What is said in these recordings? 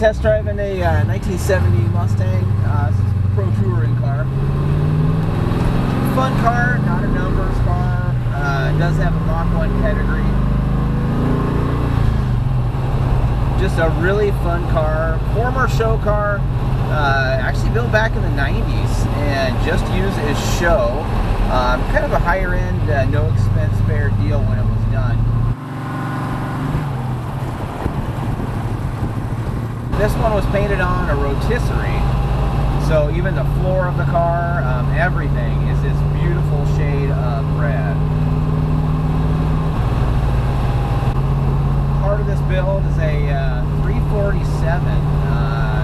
test driving a 1970 Mustang Pro Touring car. Fun car, not a numbers car. It does have a Mach 1 pedigree. Just a really fun car. Former show car. Actually built back in the 90s and just used as show. Kind of a higher end, no expense spare deal when it was done. This one was painted on a rotisserie, so even the floor of the car, everything is this beautiful shade of red. Part of this build is a 347.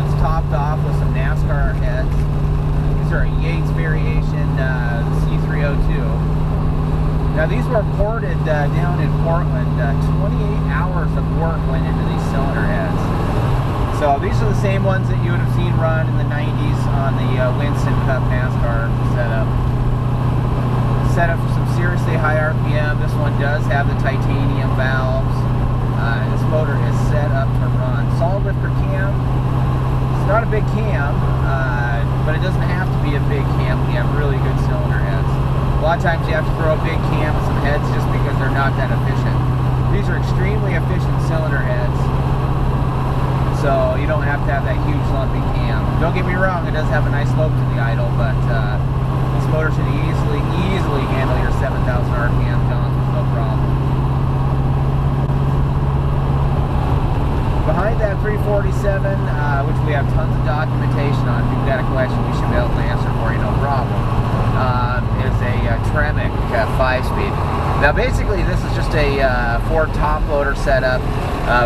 It's topped off with some NASCAR heads. These are a Yates variation C302. Now these were ported down in Portland. 28 hours of work went into these cylinder heads. So these are the same ones that you would have seen run in the 90s on the Winston Cup NASCAR setup. Set up for some seriously high RPM. This one does have the titanium valves. This motor is set up to run. Solid lifter cam. It's not a big cam, but it doesn't have to be a big cam when you have really good cylinder heads. A lot of times you have to throw a big cam and some heads just because they're not that efficient. These are extremely efficient cylinder heads, so you don't have to have that huge lumpy cam. Don't get me wrong, it does have a nice slope to the idle, but this motor should easily handle your 7,000 RPM jumps with no problem. Behind that 347, which we have tons of documentation on, if you've got a question we should be able to answer for you, no problem, is a Tremec 5-speed. Now basically this is just a Ford top loader setup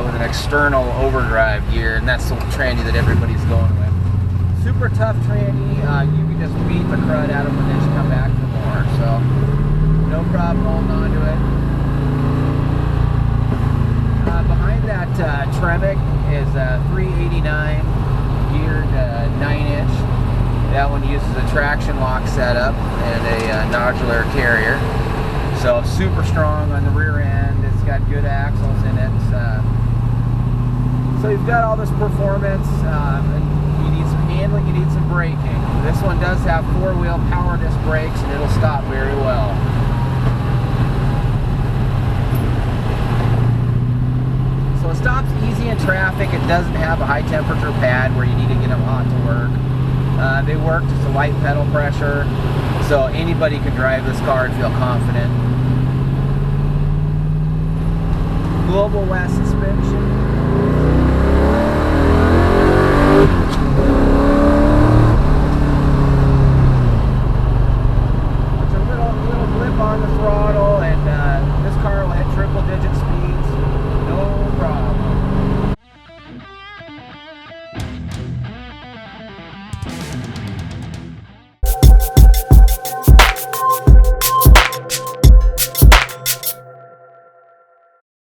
with an external overdrive gear, and that's the tranny that everybody's going with. Super tough tranny, you can just beat the crud out of them and then just come back for more, so no problem holding on to it. Behind that Tremec is a 389 geared 9-inch. That one uses a traction lock setup and a nodular carrier. So super strong on the rear end. It's got good axles in it. So you've got all this performance. And you need some handling, you need some braking. This one does have 4-wheel power disc brakes and it'll stop very well. So it stops easy in traffic. It doesn't have a high temperature pad where you need to get them hot to work. They work just a light pedal pressure, so anybody can drive this car and feel confident. Global West suspension.